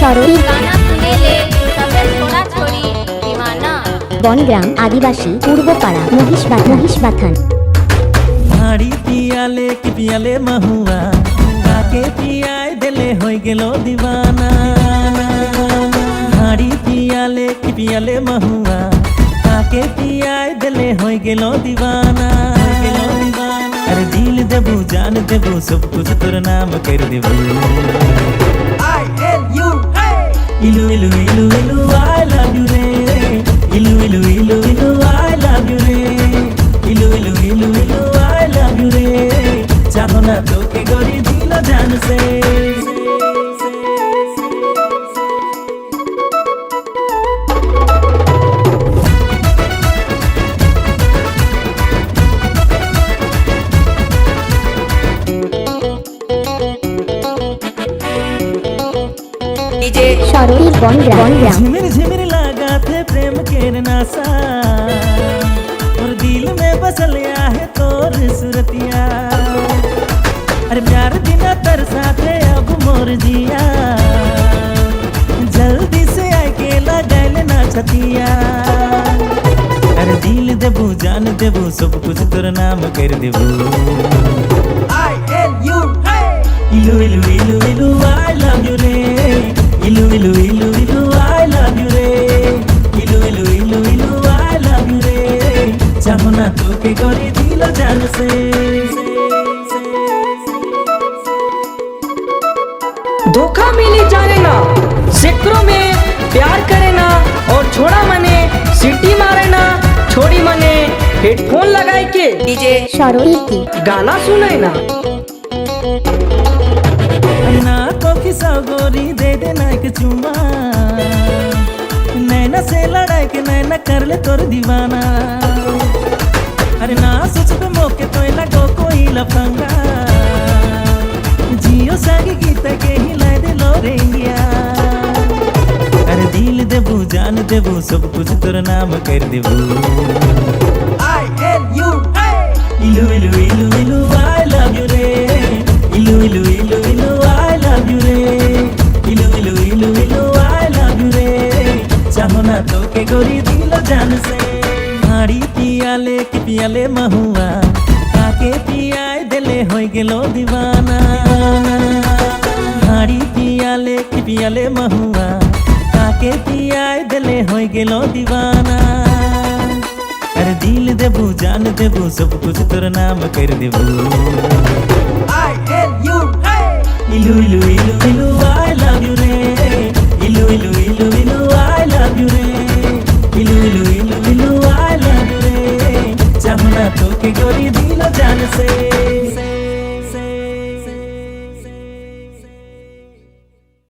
সরোই गाना सुने ले सबे छोड़ा छोड़ी दीवाना। বনগ্রাম আদিবাসী পূর্বপাড়া মহিষবাথান হাড়ি পিয়ালে কি পিয়ালে মহুয়া কাকে পিয়ায় দিলে হয়ে গেল দিবানা হাড়ি পিয়ালে কি পিয়ালে মহুয়া কাকে পিয়ায় দিলে হয়ে গেল দিবানা अरे दिल देबू जान देबू सब कुछ तोर नाम कर देबू इलू इलू इलू इलू आई लव यू रे इलू इलू इलू इलू आई लव यू रे इलू इलू इलू इलू आई लव यू रे चाहो ना तो के गोरी दिल जान से সরোই বনগ্রাম झिमिर झिमिर लगा थे प्रेम के नासा और दिल में बस लिया है तोर सूरतिया अरे प्यार बिना तरसा थे अब मोर जिया जल्दी से आके लगा लेना छतिया अरे दिल देबू जान देबू सब कुछ तोर नाम कर देबू इलू इलू इलू इलू आई लव यू रे इलू इलू इलू इलू आई लव यू रे इलू इलू इलू इलू आई लव यू रे चाहो ना तो के गोरी दिल जान से धोखा मिली जाने ना सिक्रों में प्यार करे ना और छोड़ा मने सिटी मारे ना छोड़ी मने हेडफोन लगाए के डीजे সরোই गाना सुने ना ना को खिसा गोरी दे देना एक चुमा नैना से लड़ाई के नैना कर ले तोर दीवाना अरे ना सोच पे मौके तो लगो कोई लफंगा जियो सागी गीत के हिलाए दे लो रेंगिया अरे दिल देबू जान देबू सब कुछ तोर नाम कर देबू इलू इलू इलू इलू आई लव यू रे इलू इलू इलू इलू आई लव यू रे इलू इलू इलू इलू आई लव यू रे चाहो ना तो के गोरी दिल जान से हाड़ी पियाले की पियाले महुआ काके पियाय दिले होय गेलो दीवाना हाड़ी पियाले की पियाले महुआ काके पियाय दिले होय गेलो दीवाना अरे दिल देबू जान देबू सब कुछ तोर नाम कर देबू इलू इलू इलू इलू आई लव यू रे इलू इलू इलू इलू आई लव यू रे इलू इलू इलू इलू आई लव यू रे चाहो ना तो के गोरी दिल जान से